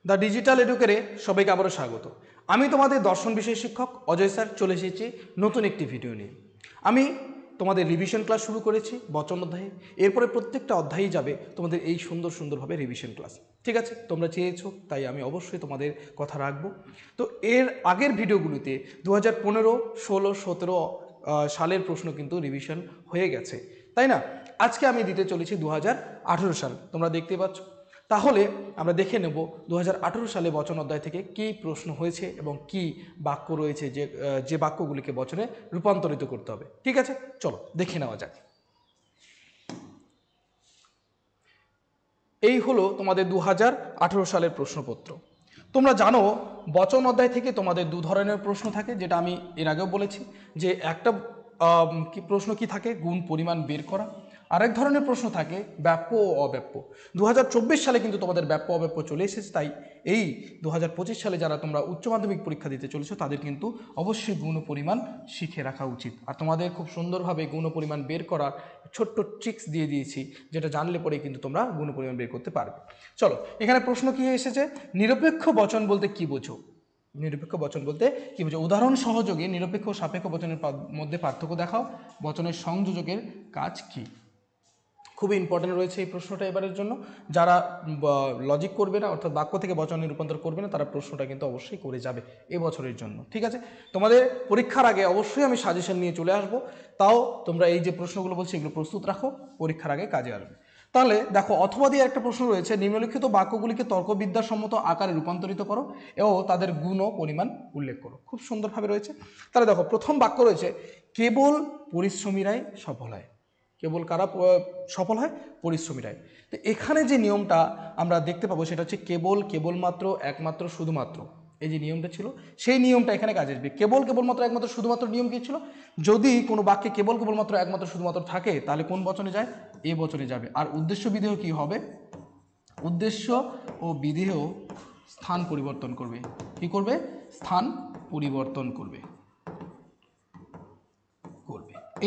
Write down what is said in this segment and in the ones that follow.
The digital এডুকেরে সবাইকে আবারও স্বাগত। আমি তোমাদের দর্শন বিষয় শিক্ষক অজয় স্যার চলে এসেছি নতুন একটি ভিডিও নিয়ে। আমি তোমাদের রিভিশন ক্লাস শুরু করেছি বচন অধ্যায়ে। এরপরে প্রত্যেকটা অধ্যায়ই যাবে তোমাদের এই সুন্দরভাবে রিভিশন ক্লাস। ঠিক আছে, তোমরা চেয়েছো তাই আমি অবশ্যই তোমাদের কথা রাখবো। তো এর আগের ভিডিওগুলোতে 2015, 16, 17 সালের প্রশ্ন কিন্তু রিভিশন হয়ে গেছে, তাই না? আজকে আমি দিতে চলেছি 2018 সাল। তোমরা দেখতে পাচ্ছ। তাহলে আমরা দেখে নেব 2018 সালে বচন অধ্যায় থেকে কী প্রশ্ন হয়েছে এবং কি বাক্য রয়েছে যে বাক্যগুলিকে বচনে রূপান্তরিত করতে হবে। ঠিক আছে, চলো দেখে নেওয়া যাক। এই হলো তোমাদের 2018 সালের প্রশ্নপত্র। তোমরা জানো বচন অধ্যায় থেকে তোমাদের দু ধরনের প্রশ্ন থাকে, যেটা আমি এর আগেও বলেছি যে একটা প্রশ্ন কি থাকে, গুণ পরিমাণ বের করা। আরেক ধরনের প্রশ্ন থাকে ব্যাপ্য ও অব্যাপ্য। 2024 সালে কিন্তু তোমাদের ব্যাপ্য অব্যাপ্য চলে এসেছে, তাই এই 2025 সালে যারা তোমরা উচ্চ মাধ্যমিক পরীক্ষা দিতে চলেছো তাদের কিন্তু অবশ্যই গুণ ও পরিমাণ শিখে রাখা উচিত। আর তোমাদের খুব সুন্দরভাবে গুণ ও পরিমাণ বের করার ছোট্ট ট্রিক্স দিয়ে দিয়েছি, যেটা জানলে পরেই কিন্তু তোমরা গুণ ও পরিমাণ বের করতে পারবে। চলো, এখানে প্রশ্ন কি এসেছে, নিরপেক্ষ বচন বলতে কি বোঝো? নিরপেক্ষ বচন বলতে কি বোঝো? উদাহরণ সহযোগে নিরপেক্ষ ও সাপেক্ষ বচনের মধ্যে পার্থক্য দেখাও। বচনের সংযোজকের কাজ কি? খুবই ইম্পর্টেন্ট রয়েছে এই প্রশ্নটা এবারের জন্য। যারা লজিক করবে না, অর্থাৎ বাক্য থেকে বচনে রূপান্তর করবে না, তারা প্রশ্নটা কিন্তু অবশ্যই করে যাবে এবছরের জন্য। ঠিক আছে, তোমাদের পরীক্ষার আগে অবশ্যই আমি সাজেশন নিয়ে চলে আসবো। তাও তোমরা এই যে প্রশ্নগুলো বলছি এগুলো প্রস্তুত রাখো, পরীক্ষার আগে কাজে আসবে। তাহলে দেখো, অথবা দিয়ে একটা প্রশ্ন রয়েছে, নিম্নলিখিত বাক্যগুলিকে তর্কবিদ্যাসম্মত আকারে রূপান্তরিত করো এবং তাদের গুণ ও পরিমাণ উল্লেখ করো। খুব সুন্দরভাবে রয়েছে। তাহলে দেখো, প্রথম বাক্য রয়েছে, কেবল পরিশ্রমীরাই সফল হয়। কেবল কারা সফল হয়? পরিশ্রমীরাই। তো এখানে যে নিয়মটা আমরা দেখতে পাবো সেটা হচ্ছে কেবল, কেবলমাত্র, একমাত্র, শুধুমাত্র। এই যে নিয়মটা ছিল সেই নিয়মটা এখানে কাজে আসবে। কেবল, কেবলমাত্র, একমাত্র, শুধুমাত্র নিয়ম কি ছিল? যদি কোনো বাক্যে কেবল, কেবলমাত্র, একমাত্র, শুধুমাত্র থাকে তাহলে কোন বচনে যায়? এ বচনে যাবে। আর উদ্দেশ্য বিধেয় কি হবে? উদ্দেশ্য ও বিধেয় স্থান পরিবর্তন করবে। কি করবে? স্থান পরিবর্তন করবে।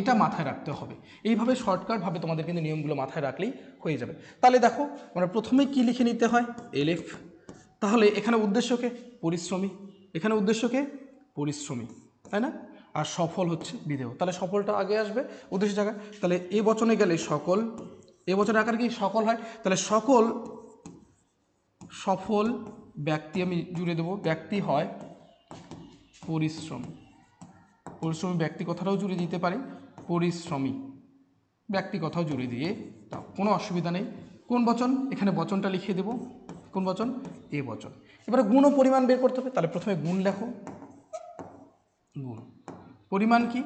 এটা মাথায় রাখতে হবে। এইভাবে শর্টকাটভাবে তোমাদের কিন্তু নিয়মগুলো মাথায় রাখলেই হয়ে যাবে। তাহলে দেখো, আমরা প্রথমে কি লিখে নিতে হয়? এলএফ। তাহলে এখানে উদ্দেশ্যকে পরিশ্রমী, এখানে উদ্দেশ্যকে পরিশ্রমী, তাই না? আর সফল হচ্ছে বিধেয়। তাহলে সফলটা আগে আসবে উদ্দেশ্য জায়গায়। তাহলে এ বচনে গেলে সকল, এ বচনের আকার কি? সকল হয়। তাহলে সকল সফল ব্যক্তি আমি জুড়ে দেবো, ব্যক্তি হয় পরিশ্রমী। পরিশ্রমী ব্যক্তি কথাটাও জুড়ে দিতে পারি, পরিশ্রমী ব্যক্তি কথাও জুড়ে দিয়ে দাও, কোনো অসুবিধা নেই। কোন বচন? এখানে বচনটা লিখিয়ে দেব। কোন বচন? এ বচন। এবারে গুণ ও পরিমাণ বের করতে হবে। তাহলে প্রথমে গুণ লেখো। গুণ। পরিমাণ কি?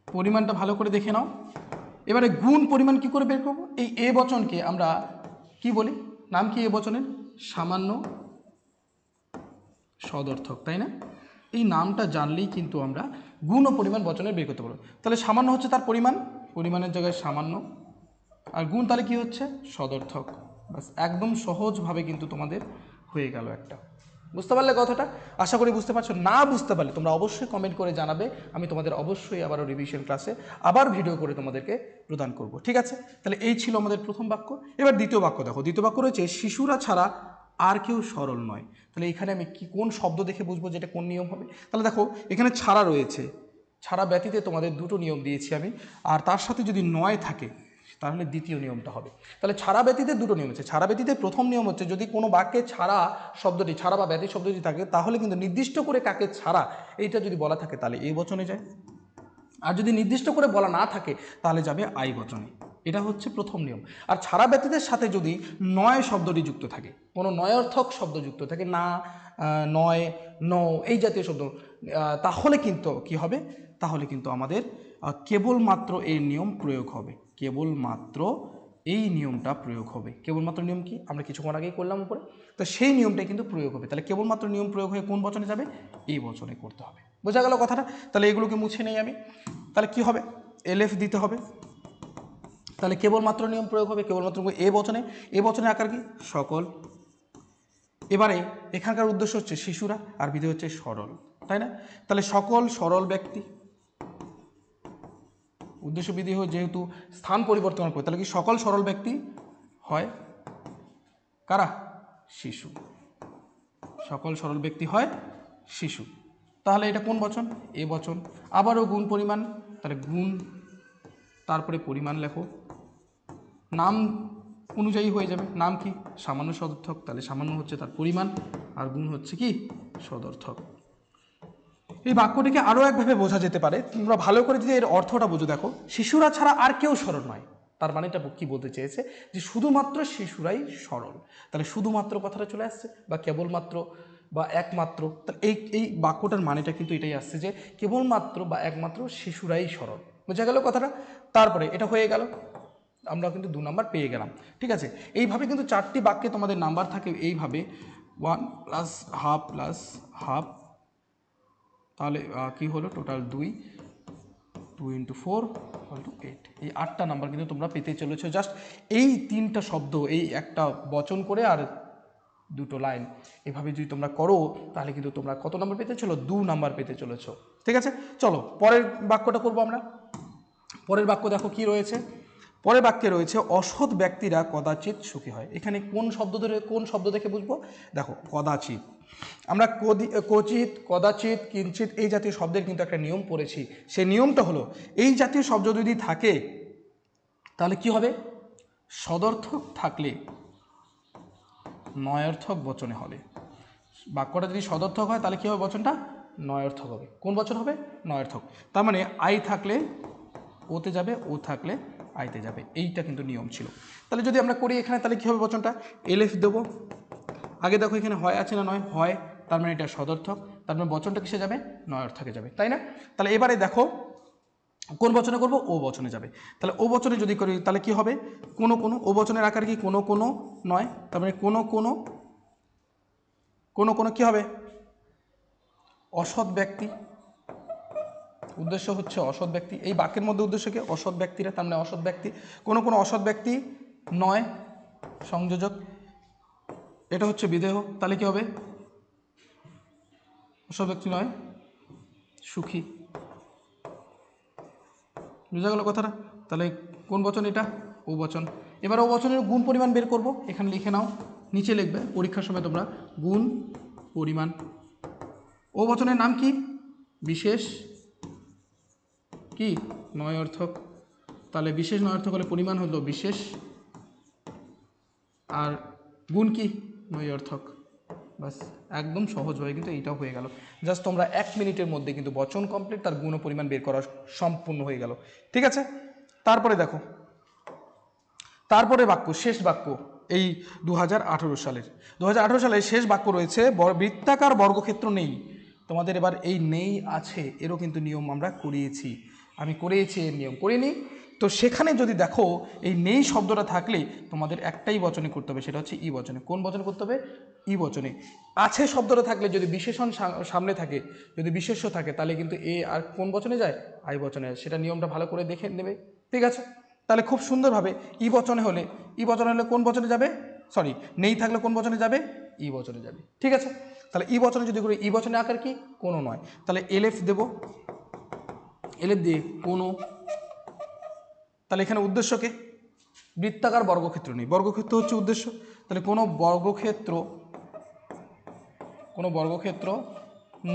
পরিমাণটা ভালো করে দেখে নাও। এবারে গুণ পরিমাণ কি করে বের করবো? এই এ বচনকে আমরা কি বলি? নাম কি এ বচনের? সামান্য সদর্থক, তাই না? এই নামটা জানলেই কিন্তু আমরা গুণ ও পরিমাণ বচনের বের করতে পারবো। তাহলে সামান্য হচ্ছে তার পরিমাণ, পরিমাণের জায়গায় সামান্য, আর গুণ তাহলে কি হচ্ছে? সদর্থক। বাস, একদম সহজভাবে কিন্তু তোমাদের হয়ে গেল একটা। বুঝতে পারলে কথাটা? আশা করি বুঝতে পারছো। না বুঝতে পারলে তোমরা অবশ্যই কমেন্ট করে জানাবে, আমি তোমাদের অবশ্যই আবারও রিভিশন ক্লাসে আবার ভিডিও করে তোমাদেরকে প্রদান করব। ঠিক আছে, তাহলে এই ছিল আমাদের প্রথম বাক্য। এবার দ্বিতীয় বাক্য দেখো। দ্বিতীয় বাক্য রয়েছে, শিশুরা ছাড়া আর কেউ সরল নয়। তাহলে এখানে আমি কোন শব্দ দেখে বুঝবো যেটা কোন নিয়ম হবে? তাহলে দেখো, এখানে ছাড়া রয়েছে, ছাড়া ব্যতীতে তোমাদের দুটো নিয়ম দিয়েছি আমি, আর তার সাথে যদি নয় থাকে তাহলে দ্বিতীয় নিয়মটা হবে। তাহলে ছাড়া ব্যতীতে দুটো নিয়ম আছে। ছাড়া ব্যতীতে প্রথম নিয়ম হচ্ছে, যদি কোনো বাক্যে ছাড়া শব্দটি, ছাড়া বা ব্যতীত শব্দটি থাকে, তাহলে কিন্তু নির্দিষ্ট করে কাকে ছাড়া এইটা যদি বলা থাকে তাহলে এ বচনে যায়। আর যদি নির্দিষ্ট করে বলা না থাকে তাহলে যাবে আই বচনে। এটা হচ্ছে প্রথম নিয়ম। আর ছাড়া ব্যতীতের সাথে যদি নয় শব্দটি যুক্ত থাকে, কোনো নয়ার্থক শব্দ যুক্ত থাকে, না, নয়, ন, এই জাতীয় শব্দ, তাহলে কিন্তু কি হবে? তাহলে কিন্তু আমাদের কেবলমাত্র এই নিয়ম প্রয়োগ হবে। কেবলমাত্র এই নিয়মটা প্রয়োগ হবে। কেবলমাত্র নিয়ম কি? আমরা কিছুক্ষণ আগেই করলাম উপরে। তো সেই নিয়মটাই কিন্তু প্রয়োগ হবে। তাহলে কেবলমাত্র নিয়ম প্রয়োগ হয়ে কোন বচনে যাবে? এই বচনে করতে হবে। বোঝা গেল কথাটা? তাহলে এগুলোকে মুছে নেই আমি। তাহলে কি হবে? এলএফ দিতে হবে। তাহলে কেবলমাত্র নিয়ম প্রয়োগ হবে কেবলমাত্র এ বচনে। এ বচনে আকার কি? সকল। এবারে এখানকার উদ্দেশ্য হচ্ছে শিশুরা, আর বিধি হচ্ছে সরল, তাই না? তাহলে সকল সরল ব্যক্তি, উদ্দেশ্য বিধি যেহেতু স্থান পরিবর্তন করে, তাহলে কি সকল সরল ব্যক্তি হয় কারা? শিশু। সকল সরল ব্যক্তি হয় শিশু। তাহলে এটা কোন বচন? এ বচন। আবারও গুণ পরিমাণ, তাহলে গুণ তারপরে পরিমাণ লেখো, নাম অনুযায়ী হয়ে যাবে। নাম কি? সামান্য সদর্থক, তাহলে সামান্য হচ্ছে তার পরিমাণ, আর গুণ হচ্ছে কি? সদর্থক। এই বাক্যটিকে আরও একভাবে বোঝা যেতে পারে, তোমরা ভালো করে যদি এর অর্থটা বুঝো, দেখো শিশুরা ছাড়া আর কেউ সরল নয়, তার মানেটা কি বলতে চেয়েছে? যে শুধুমাত্র শিশুরাই সরল। তাহলে শুধুমাত্র কথাটা চলে আসছে, বা কেবলমাত্র বা একমাত্র, তাহলে এই বাক্যটার মানেটা কিন্তু এটাই আসছে যে কেবলমাত্র বা একমাত্র শিশুরাই সরল। বোঝা গেল কথাটা? তারপরে এটা হয়ে গেল, আমরা কিন্তু 2 নাম্বার পেয়ে গেলাম। ঠিক আছে, এইভাবে কিন্তু 4টি বাক্যে তোমাদের নাম্বার থাকে এইভাবে 1 প্লাস হাফ, তাহলে কি হলো টোটাল 2 × 4 = 8। এই 8টা নাম্বার কিন্তু তোমরা পেতে চলেছো জাস্ট এই 3টা শব্দ, এই একটা বচন করে আর 2টো লাইন, এভাবে যদি তোমরা করো তাহলে কিন্তু তোমরা কত নাম্বার পেতে চলো? 2 নাম্বার পেতে চলেছো। ঠিক আছে, চলো পরের বাক্যটা করবো আমরা। পরের বাক্য দেখো কি রয়েছে। পরের বাক্যে রয়েছে অসৎ ব্যক্তিরা কদাচিৎ সুখী হয়। এখানে কোন শব্দ দেখে বুঝবো? দেখো কদাচিৎ, আমরা কচিত, কদাচিৎ, কিঞ্চিত এই জাতীয় শব্দের কিন্তু একটা নিয়ম পড়েছি। সেই নিয়মটা হলো এই জাতীয় শব্দ যদি থাকে তাহলে কি হবে? সদর্থক থাকলে নয়ার্থক বচনে হবে। বাক্যটা যদি সদর্থক হয় তাহলে কি হবে? বচনটা নয়ার্থক হবে। কোন বচন হবে? নয়ার্থক। তার মানে আই থাকলে ওতে যাবে, ও থাকলে আইতে যাবে, এইটা কিন্তু নিয়ম ছিল। তাহলে যদি আমরা করি এখানে, তাহলে কী হবে? বচনটা এলএফ দেবো। আগে দেখো এখানে হয় আছে না? নয়, হয়, তার মানে এটা সদর্থক, তার মানে বচনটা কিসে যাবে? নয়ার্থকে যাবে, তাই না? তাহলে এবারে দেখো কোন বচনে করব? ও বচনে যাবে। তাহলে ও বচনে যদি করি তাহলে কি হবে? কোনো কোনো, ও বচনের আকার কি? কোনো কোনো নয়, তার মানে কোনো কোনো কি হবে? অসৎ ব্যক্তি। উদ্দেশ্য হচ্ছে অসৎ ব্যক্তি, এই বাক্যের মধ্যে উদ্দেশ্য কি? অসৎ ব্যক্তিরা, তার মানে অসৎ ব্যক্তি। কোনো কোনো অসৎ ব্যক্তি নয়, সংযোজক, এটা হচ্ছে বিদেহ, তাহলে কি হবে? অসৎ ব্যক্তি নয়, সুখী। বুঝা গেল কথাটা? তাহলে কোন বচন এটা? ও বচন। এবার ও বচনের গুণ পরিমাণ বের করব, এখানে লিখে নাও, নিচে লিখবে পরীক্ষার সময় তোমরা, গুণ পরিমাণ। ও বচনের নাম কি? বিশেষ কি? নয়ার্থক। তাহলে বিশেষ নয়ার্থক হলে পরিমাণ হলো বিশেষ, আর গুণ কি? নয়ার্থক। বাস, একদম সহজ হয়ে কিন্তু এইটাও হয়ে গেল। জাস্ট তোমরা 1 মিনিটের মধ্যে কিন্তু বচন কমপ্লিট, তার গুণ পরিমাণ বের করা সম্পূর্ণ হয়ে গেল। ঠিক আছে, তারপরে দেখো, তারপরে বাক্য, শেষ বাক্য এই 2018 সালের 2018 সালের শেষ বাক্য রয়েছে বৃত্তাকার বর্গক্ষেত্র নেই। তোমাদের এবার এই নেই আছে এরও কিন্তু নিয়ম আমরা করিয়েছি, আমি করিয়েছি এর নিয়ম করিনি। তো সেখানে যদি দেখো এই নেই শব্দটা থাকলে তোমাদের একটাই বচনে করতে হবে, সেটা হচ্ছে ই বচনে। কোন বচনে করতে হবে? ই বচনে। আছে শব্দটা থাকলে যদি বিশেষণ সামনে থাকে, যদি বিশেষ্য থাকে, তাহলে কিন্তু এ আর কোন বচনে যায়? আই বচনে যায়। সেটা নিয়মটা ভালো করে দেখে নেবে। ঠিক আছে, তাহলে খুব সুন্দরভাবে ই বচনে হলে কোন বচনে যাবে? সরি, নেই থাকলে কোন বচনে যাবে? ই বচনে যাবে। ঠিক আছে, তাহলে ই বচনে যদি করি, ই বচনে আকার কি? কোনো নয়, তাহলে এলএফ দেব, এলএফ দিয়ে কোনো। তাহলে এখানে উদ্দেশ্যকে বৃত্তাকার বর্গক্ষেত্র নেই, বর্গক্ষেত্র হচ্ছে উদ্দেশ্য, তাহলে কোনো বর্গক্ষেত্র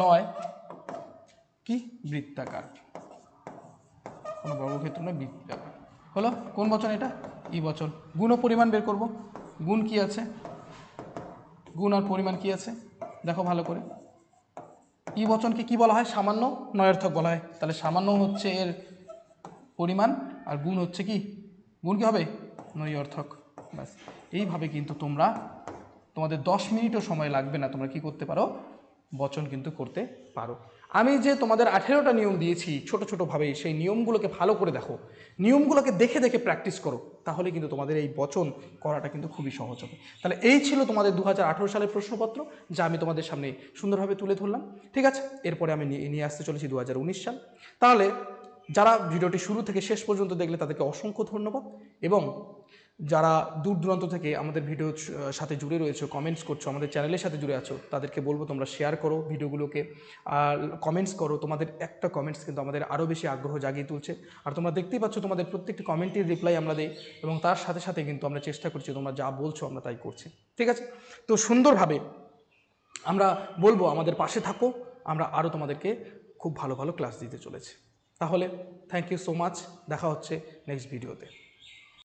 নয় কি? বৃত্তাকার। কোনো বর্গক্ষেত্র নয়, বৃত্তাকার হলো কোন বচন? এটা ই বচন। গুণ ও পরিমাণ বের করব। গুণ কি আছে? গুণ আর পরিমাণ কি আছে দেখো ভালো করে। ই বচনকে কি বলা হয়? সামান্য নয়ার্থক বলা হয়। তাহলে সামান্য হচ্ছে এর পরিমাণ, আর গুণ হচ্ছে কি? গুণ কি হবে? নয়ার্থক। ব্যাস, এইভাবে কিন্তু তোমাদের 10 মিনিটও সময় লাগবে না, তোমরা কি করতে পারো? বচন কিন্তু করতে পারো। আমি যে তোমাদের 18টা নিয়ম দিয়েছি ছোট ছোটোভাবে, সেই নিয়মগুলোকে ভালো করে দেখো, নিয়মগুলোকে দেখে দেখে প্র্যাকটিস করো, তাহলে কিন্তু তোমাদের এই বচন করাটা কিন্তু খুবই সহজ হবে। তাহলে এই ছিল তোমাদের 2018 সালের প্রশ্নপত্র, যা আমি তোমাদের সামনে সুন্দরভাবে তুলে ধরলাম। ঠিক আছে, এরপরে আমি নিয়ে আসতে চলেছি 2019 সাল। তাহলে যারা ভিডিওটি শুরু থেকে শেষ পর্যন্ত দেখলে তাদেরকে অসংখ্য ধন্যবাদ, এবং যারা দূর দূরান্ত থেকে আমাদের ভিডিওর সাথে জুড়ে রয়েছে, কমেন্টস করছো, আমাদের চ্যানেলের সাথে জুড়ে আছো, তাদেরকে বলবো তোমরা শেয়ার করো ভিডিওগুলোকে, আর কমেন্টস করো। তোমাদের একটা কমেন্টস কিন্তু আমাদের আরও বেশি আগ্রহ জাগিয়ে তুলছে। আর তোমরা দেখতেই পাচ্ছ তোমাদের প্রত্যেকটি কমেন্টের রিপ্লাই আমরা দিই, এবং তার সাথে সাথে কিন্তু আমরা চেষ্টা করছি তোমরা যা বলছো আমরা তাই করছি। ঠিক আছে, তো সুন্দরভাবে আমরা বলবো আমাদের পাশে থাকো, আমরা আরও তোমাদেরকে খুব ভালো ভালো ক্লাস দিতে চলেছি। তাহলে থ্যাংক ইউ সো মাচ, দেখা হচ্ছে নেক্সট ভিডিওতে।